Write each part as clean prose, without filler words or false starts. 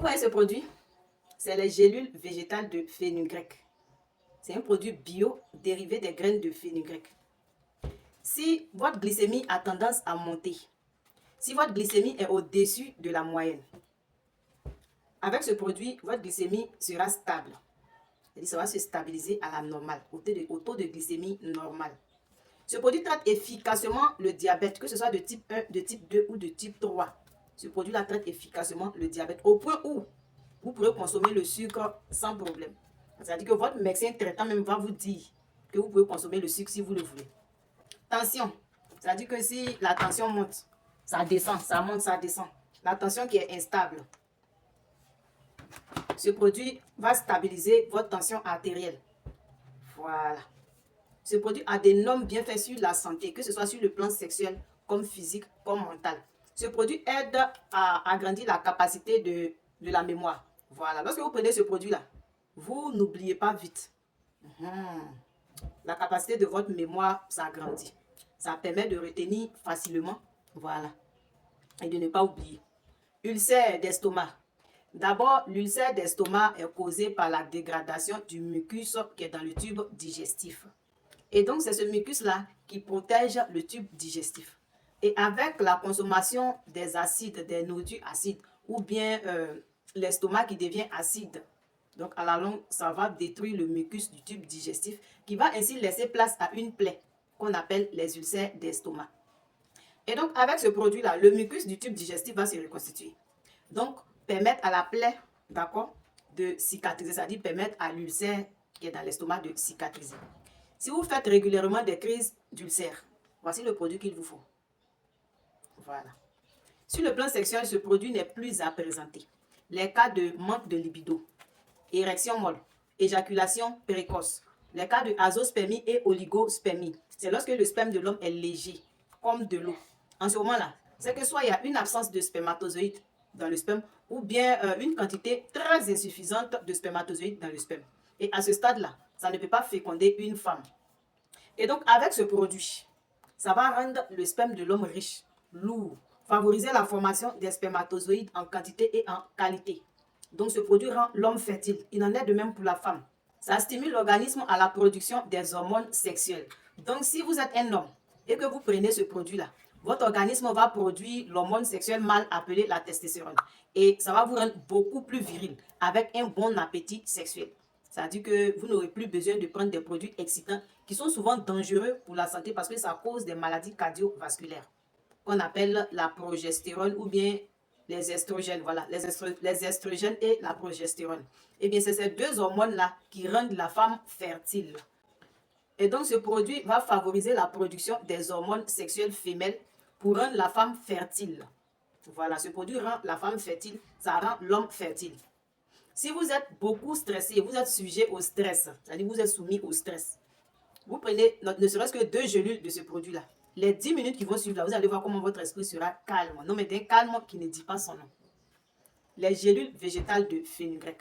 voyez ce produit? C'est les gélules végétales de fenugrec. C'est un produit bio dérivé des graines de fenugrec. Si votre glycémie a tendance à monter, si votre glycémie est au-dessus de la moyenne, avec ce produit, votre glycémie sera stable. C'est-à-dire ça va se stabiliser à la normale, au taux de glycémie normal. Ce produit traite efficacement le diabète, que ce soit de type 1, de type 2 ou de type 3. Ce produit-là traite efficacement le diabète au point où vous pourrez consommer le sucre sans problème. C'est-à-dire que votre médecin traitant même va vous dire que vous pouvez consommer le sucre si vous le voulez. Tension, c'est-à-dire que si la tension monte, ça descend, ça monte, ça descend. La tension qui est instable. Ce produit va stabiliser votre tension artérielle. Voilà. Ce produit a d'énormes bienfaits sur la santé, que ce soit sur le plan sexuel, comme physique, comme mental. Ce produit aide à agrandir la capacité de la mémoire. Voilà. Lorsque vous prenez ce produit-là, vous n'oubliez pas vite. La capacité de votre mémoire s'agrandit. Ça permet de retenir facilement. Voilà. Et de ne pas oublier. Ulcère d'estomac. D'abord, l'ulcère d'estomac est causé par la dégradation du mucus qui est dans le tube digestif. Et donc, c'est ce mucus-là qui protège le tube digestif. Et avec la consommation des acides, des nourritures acides, ou bien l'estomac qui devient acide, donc à la longue, ça va détruire le mucus du tube digestif, qui va ainsi laisser place à une plaie qu'on appelle les ulcères d'estomac. Et donc, avec ce produit-là, le mucus du tube digestif va se reconstituer. Donc, permettre à la plaie, d'accord, de cicatriser, c'est-à-dire permettre à l'ulcère qui est dans l'estomac de cicatriser. Si vous faites régulièrement des crises d'ulcère, voici le produit qu'il vous faut. Voilà. Sur le plan sexuel, ce produit n'est plus à présenter. Les cas de manque de libido, érection molle, éjaculation précoce, les cas de azoospermie et oligospermie, c'est lorsque le sperme de l'homme est léger, comme de l'eau. En ce moment-là, c'est que soit il y a une absence de spermatozoïdes dans le sperme, ou bien une quantité très insuffisante de spermatozoïdes dans le sperme. Et à ce stade-là, ça ne peut pas féconder une femme. Et donc, avec ce produit, ça va rendre le sperme de l'homme riche, lourd, favoriser la formation des spermatozoïdes en quantité et en qualité. Donc, ce produit rend l'homme fertile. Il en est de même pour la femme. Ça stimule l'organisme à la production des hormones sexuelles. Donc, si vous êtes un homme et que vous prenez ce produit-là, votre organisme va produire l'hormone sexuelle mâle appelée la testostérone. Et ça va vous rendre beaucoup plus viril, avec un bon appétit sexuel. C'est-à-dire que vous n'aurez plus besoin de prendre des produits excitants qui sont souvent dangereux pour la santé parce que ça cause des maladies cardiovasculaires qu'on appelle la progestérone ou bien les estrogènes. Voilà, les estrogènes et la progestérone. Et bien, c'est ces deux hormones-là qui rendent la femme fertile. Et donc, ce produit va favoriser la production des hormones sexuelles femelles pour rendre la femme fertile. Voilà, ce produit rend la femme fertile, ça rend l'homme fertile. Si vous êtes beaucoup stressé, vous êtes sujet au stress, c'est-à-dire vous êtes soumis au stress, vous prenez ne serait-ce que 2 gélules de ce produit-là. Les 10 minutes qui vont suivre là, vous allez voir comment votre esprit sera calme. Non, mais d'un calme qui ne dit pas son nom. Les gélules végétales de fenugrec.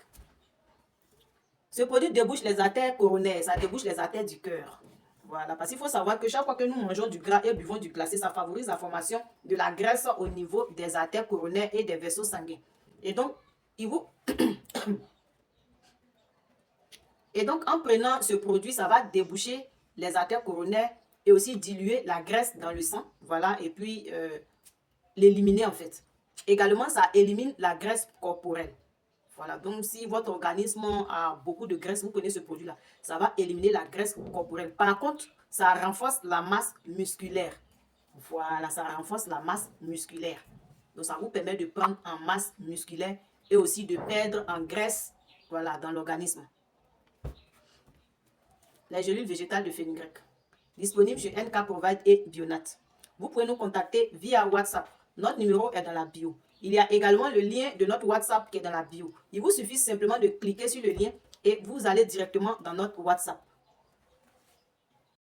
Ce produit débouche les artères coronaires, ça débouche les artères du cœur. Voilà, parce qu'il faut savoir que chaque fois que nous mangeons du gras et buvons du glacé, ça favorise la formation de la graisse au niveau des artères coronaires et des vaisseaux sanguins. Et donc, en prenant ce produit, ça va déboucher les artères coronaires et aussi diluer la graisse dans le sang. Voilà, et puis l'éliminer en fait. Également, ça élimine la graisse corporelle. Voilà, donc si votre organisme a beaucoup de graisse, vous prenez ce produit-là, ça va éliminer la graisse corporelle. Par contre, ça renforce la masse musculaire. Voilà, ça renforce la masse musculaire. Donc, ça vous permet de prendre en masse musculaire et aussi de perdre en graisse, voilà, dans l'organisme. Les gélules végétales de fenugrec. Disponibles chez NK Provide et Bionat. Vous pouvez nous contacter via WhatsApp. Notre numéro est dans la bio. Il y a également le lien de notre WhatsApp qui est dans la bio. Il vous suffit simplement de cliquer sur le lien et vous allez directement dans notre WhatsApp.